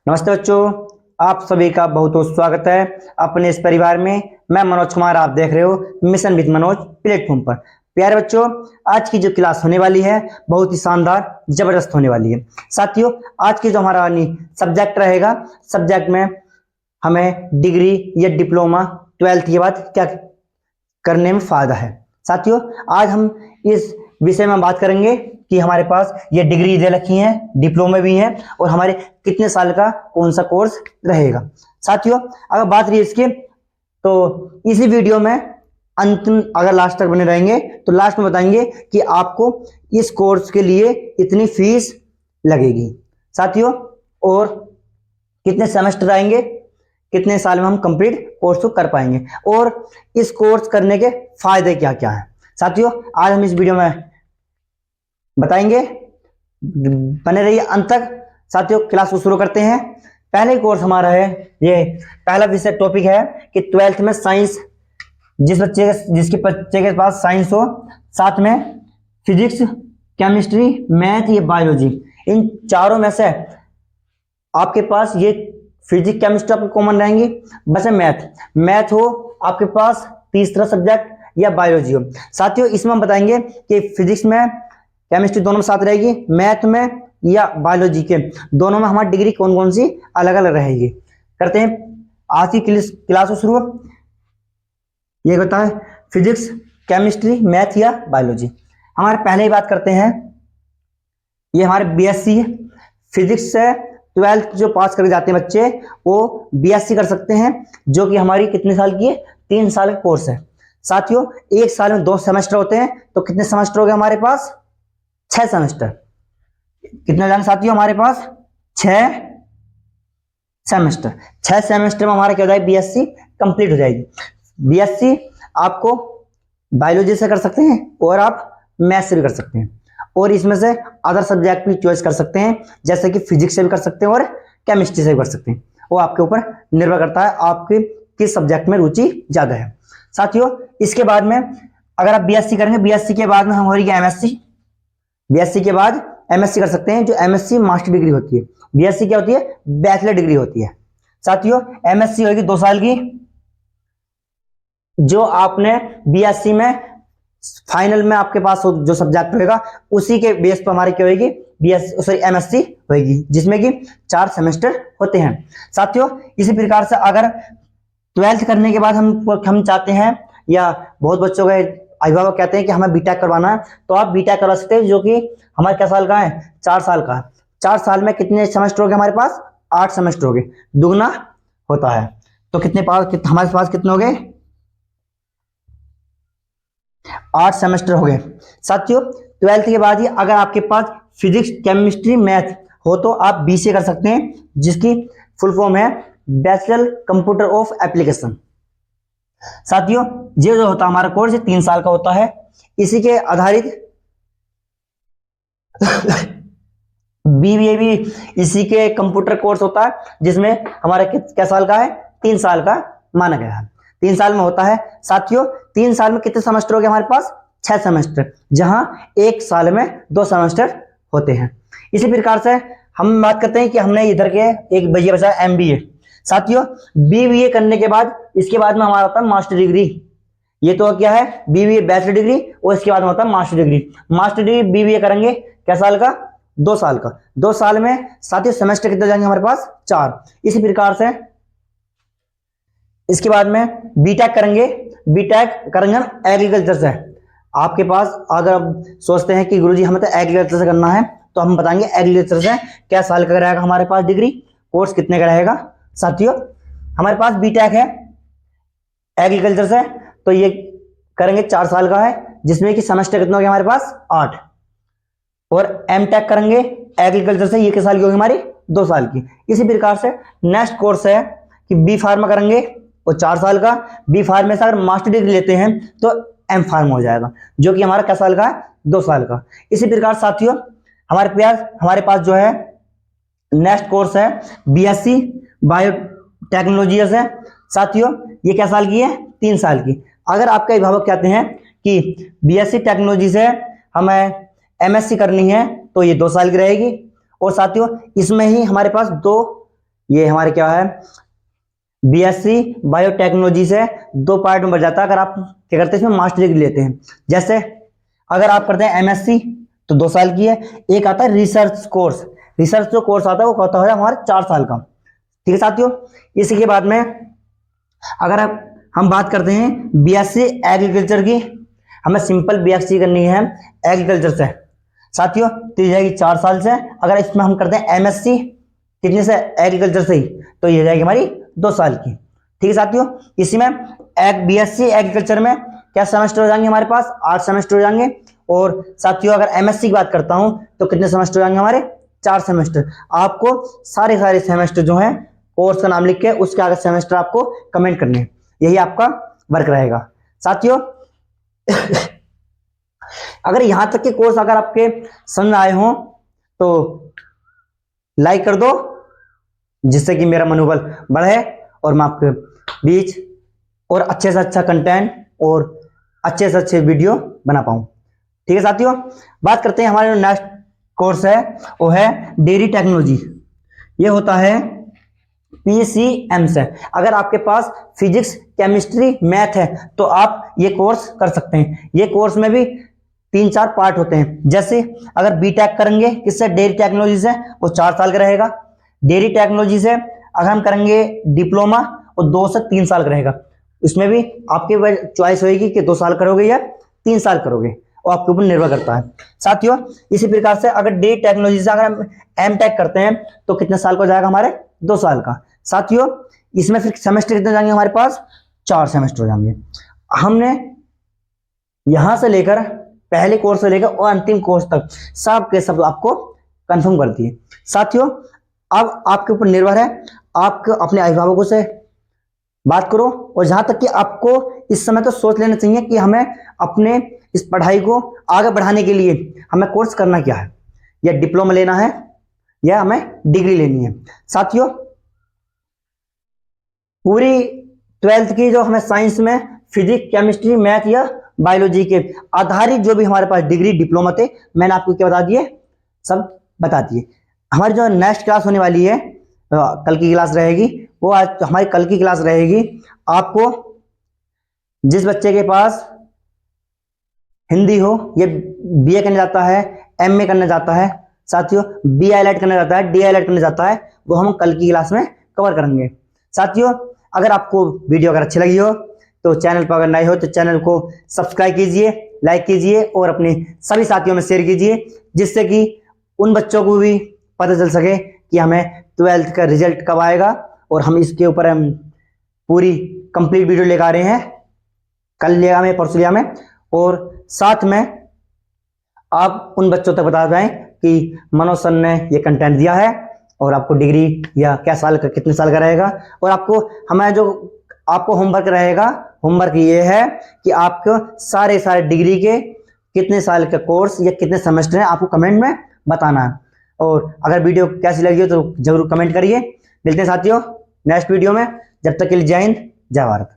नमस्ते बच्चों, आप सभी का बहुत बहुत स्वागत है अपने इस परिवार में। मैं मनोज कुमार, आप देख रहे हो मिशन विद मनोज प्लेटफॉर्म पर। प्यारे बच्चों, आज की जो क्लास होने वाली है बहुत ही शानदार जबरदस्त होने वाली है। साथियों, आज की जो हमारा सब्जेक्ट रहेगा, सब्जेक्ट में हमें डिग्री या डिप्लोमा 12th के बाद क्या करने में फायदा है। साथियों, आज हम इस विषय में बात करेंगे कि हमारे पास ये डिग्री दे रखी है, डिप्लोमा भी है, और हमारे कितने साल का कौन सा कोर्स रहेगा। साथियों, अगर बात रही इसकी, तो इसी वीडियो में अंतिम अगर लास्ट तक बने रहेंगे तो लास्ट में बताएंगे कि आपको इस कोर्स के लिए इतनी फीस लगेगी। साथियों, और कितने सेमेस्टर आएंगे, कितने साल में हम कंप्लीट कोर्स को कर पाएंगे, और इस कोर्स करने के फायदे क्या क्या हैं। साथियों, आज हम इस वीडियो में बताएंगे, बने रहिए अंत तक। साथियों, क्लास को शुरू करते हैं। पहले कोर्स हमारा है, ये पहला विषय टॉपिक है कि 12th में साइंस, जिसके बच्चे के पास साइंस हो, साथ में फिजिक्स, केमिस्ट्री, मैथ या बायोलॉजी, इन चारों में से आपके पास ये फिजिक्स केमिस्ट्री आपको कॉमन रहेंगी, बस मैथ हो आपके पास तीसरा सब्जेक्ट, या बायोलॉजी हो। साथियों, इसमें हम बताएंगे कि फिजिक्स में केमिस्ट्री दोनों में साथ रहेगी, मैथ में या बायोलॉजी के दोनों में हमारी डिग्री कौन कौन सी अलग अलग रहेगी। करते हैं आज की क्लास को शुरू। ये होता है फिजिक्स, केमिस्ट्री, मैथ या बायोलॉजी। हमारे पहले ही बात करते हैं, ये हमारे बीएससी फिजिक्स से 12th जो पास करके जाते हैं बच्चे, वो बीएससी कर सकते हैं, जो कि हमारी कितने साल की है, 3 साल का कोर्स है। साथियों, एक साल में 2 सेमेस्टर होते हैं, तो कितने सेमेस्टर हो गए हमारे पास, 6 सेमेस्टर। कितने जाने साथियों, हमारे पास 6 सेमेस्टर। 6 सेमेस्टर में हमारा क्या हो जाएगा, बीएससी कंप्लीट हो जाएगी। बीएससी आपको बायोलॉजी से कर सकते हैं और आप मैथ से भी कर सकते हैं, और इसमें से अदर सब्जेक्ट भी चॉइस कर सकते हैं, जैसे कि फिजिक्स से भी कर सकते हैं और केमिस्ट्री से भी कर सकते हैं। वो आपके ऊपर निर्भर करता है आपके किस सब्जेक्ट में रुचि ज्यादा है। साथियों, इसके बाद में अगर आप बीएससी करेंगे, बीएससी के बाद में हमारी एमएससी, बीएससी के बाद एमएससी कर सकते हैं, जो एमएससी मास्टर डिग्री होती है। बीएससी क्या होती है, बैचलर डिग्री होती है। साथियों, एमएससी होगी 2 साल की, जो आपने बीएससी में फाइनल में आपके पास जो सब्जेक्ट होगा उसी के बेस पर हमारी क्या होगी, एमएससी होगी, जिसमें कि 4 सेमेस्टर होते हैं। साथियों, इसी प्रकार से अगर 12th करने के बाद हम चाहते हैं, या बहुत बच्चों के अभिभावक कहते हैं कि हमें बीटेक करवाना है, तो आप बीटेक करवा सकते हैं, जो कि हमारे क्या साल का है, 4 साल का है। 4 साल में कितने सेमेस्टर हो गए हमारे पास, 8 सेमेस्टर हो गए, दुगना होता है। तो हमारे पास कितने हो गए, 8 सेमेस्टर हो गए। साथियों, 12th के बाद ही अगर आपके पास फिजिक्स, केमिस्ट्री, मैथ हो तो आप बीसीए कर सकते हैं, जिसकी फुल फॉर्म है बैचलर कंप्यूटर ऑफ एप्लीकेशन। साथियों, ये जो होता है हमारा कोर्स 3 साल का होता है। इसी के आधारित बीबीए भी इसी के कंप्यूटर कोर्स होता है, जिसमें हमारा क्या साल का है, 3 साल का माना गया है, 3 साल में होता है। साथियों, 3 साल में कितने सेमेस्टर हो गए हमारे पास, 6 सेमेस्टर, जहां 1 साल में 2 सेमेस्टर होते हैं। इसी प्रकार से हम बात करते हैं कि हमने इधर के एक बच्चे बचा एमबीए। साथियों, बीबीए करने के बाद इसके बाद में हमारा होता है मास्टर डिग्री। ये तो क्या है, बीबीए बैचलर डिग्री, और इसके बाद में होता है master degree. Master degree BBA करेंगे क्या साल का, 2 साल का। 2 साल में साथियों सेमेस्टर कितने जाएंगे हमारे पास, 4। इसी प्रकार से इसके बाद में बीटेक करेंगे। बीटेक करेंगे हम एग्रीकल्चर से। आपके पास अगर आप सोचते हैं कि गुरुजी हमें तो एग्रीकल्चर से करना है, तो हम बताएंगे एग्रीकल्चर से क्या साल का रहेगा हमारे पास डिग्री, कोर्स कितने का रहेगा। साथियों, हमारे पास बीटेक है एग्रीकल्चर से, तो ये करेंगे 4 साल का है, जिसमें कि सेमेस्टर कितने हो गए हमारे पास, 8। और एमटेक करेंगे एग्रीकल्चर से, ये किस साल की होगी हमारी, 2 साल की। इसी प्रकार से नेक्स्ट कोर्स है कि बी फार्मा करेंगे, और 4 साल का। बी फार्मा से अगर मास्टर डिग्री लेते हैं तो एम फार्मा हो जाएगा, जो कि हमारा क्या साल का है, 2 साल का। इसी प्रकार साथियों, हमारे पास जो है नेक्स्ट कोर्स है बीएससी बायोटेक्नोलॉजी है। साथियों, ये क्या साल की है, 3 साल की। अगर आपके अभिभावक कहते हैं कि बीएससी टेक्नोलॉजी से हमें एमएससी करनी है, तो ये 2 साल की रहेगी। और साथियों, इसमें ही हमारे पास 2 ये हमारे क्या है, बीएससी बायोटेक्नोलॉजी से 2 पार्ट में बढ़ जाता है अगर आप क्या करते हैं इसमें मास्टर डिग्री लेते हैं। जैसे अगर आप करते हैं एमएससी तो 2 साल की है। एक आता है रिसर्च कोर्स, रिसर्च जो कोर्स आता है वो होता है हमारे 4 साल का। ठीक है साथियों, इसी के बाद में अगर हम बात करते हैं बीएससी एग्रीकल्चर की, हमें सिंपल बीएससी करनी है एग्रीकल्चर से साथियों, तो ये जाएगी 4 साल से। अगर इसमें हम करते हैं एमएससी कितने से, एग्रीकल्चर से ही, तो ये जाएगी हमारी 2 साल की। ठीक है साथियों, इसी में बीएससी एग्रीकल्चर में क्या सेमेस्टर हो जाएंगे हमारे पास, 8 सेमेस्टर हो जाएंगे। और साथियों अगर एमएससी की बात करता हूं तो कितने सेमेस्टर हो जाएंगे हमारे, 4 सेमेस्टर। आपको सारे सेमेस्टर जो हैं कोर्स का नाम लिख के उसके आगे सेमेस्टर आपको कमेंट करने हैं, यही आपका वर्क रहेगा साथियों। अगर यहां तक के कोर्स अगर आपके समझ आए हों तो लाइक कर दो, जिससे कि मेरा मनोबल बढ़े और मैं आपके बीच और अच्छे से अच्छा कंटेंट और अच्छे से अच्छे वीडियो बना पाऊं। ठीक है साथियों, बात करते हैं हमारे जो नेक्स्ट कोर्स है वो है डेयरी टेक्नोलॉजी। ये होता है PCM से। अगर आपके पास फिजिक्स केमिस्ट्री मैथ है तो आप ये कोर्स कर सकते हैं। ये कोर्स में भी 3-4 पार्ट होते हैं। जैसे अगर बीटेक करेंगे किससे, डेयरी टेक्नोलॉजी से, वो 4 साल का रहेगा। डेयरी टेक्नोलॉजी से अगर हम करेंगे डिप्लोमा, वो 2 से 3 साल का रहेगा। उसमें भी आपकी चॉइस होगी कि 2 साल करोगे या 3 साल करोगे, और आपके ऊपर निर्भर करता है साथियों। इसी प्रकार से अगर डेयरी टेक्नोलॉजी से अगर हम एमटेक करते हैं तो कितने साल का हो जाएगा हमारे, 2 साल का साथियों। इसमें फिर सेमेस्टर कितने जाएंगे हमारे पास, 4 सेमेस्टर हो जाएंगे। हमने यहां से लेकर पहले कोर्स से लेकर और अंतिम कोर्स तक सब के सब आपको कंफर्म कर दिए साथियों। अब आपके ऊपर निर्भर है, आपको अपने अभिभावकों से बात करो। और जहां तक कि आपको इस समय तो सोच लेना चाहिए कि हमें अपने इस पढ़ाई को आगे बढ़ाने के लिए हमें कोर्स करना क्या है, या डिप्लोमा लेना है या हमें डिग्री लेनी है साथियों। पूरी 12th की जो हमें साइंस में फिजिक्स केमिस्ट्री मैथ या बायोलॉजी के आधारित जो भी हमारे पास डिग्री डिप्लोमा थे, मैंने आपको क्या बता दिए, सब बता दिए। हमारी जो नेक्स्ट क्लास होने वाली है, कल की क्लास रहेगी, वो आज हमारी कल की क्लास रहेगी। आपको जिस बच्चे के पास हिंदी हो, ये बीए करने जाता है, एमए करने जाता है साथियों, बीएलएड करने जाता है, डीएलएड करने जाता है, वो हम कल की क्लास में कवर करेंगे साथियों। अगर आपको वीडियो अगर अच्छी लगी हो तो चैनल पर अगर नए हो तो चैनल को सब्सक्राइब कीजिए, लाइक कीजिए और अपने सभी साथियों में शेयर कीजिए, जिससे कि उन बच्चों को भी पता चल सके कि हमें 12th का रिजल्ट कब आएगा। और हम इसके ऊपर हम पूरी कंप्लीट वीडियो लेकर आ रहे हैं, कल लिया में, परसों लिया में। और साथ में आप उन बच्चों तक बता दें कि मनोज सर ने ये कंटेंट दिया है और आपको डिग्री या क्या साल का, कितने साल का रहेगा। और आपको हमारा जो आपको होमवर्क रहेगा, होमवर्क ये है कि आपको सारे डिग्री के कितने साल का कोर्स या कितने सेमेस्टर है आपको कमेंट में बताना है। और अगर वीडियो कैसी लगी हो तो जरूर कमेंट करिए। मिलते हैं साथियों नेक्स्ट वीडियो में, जब तक के लिए जय हिंद जय भारत।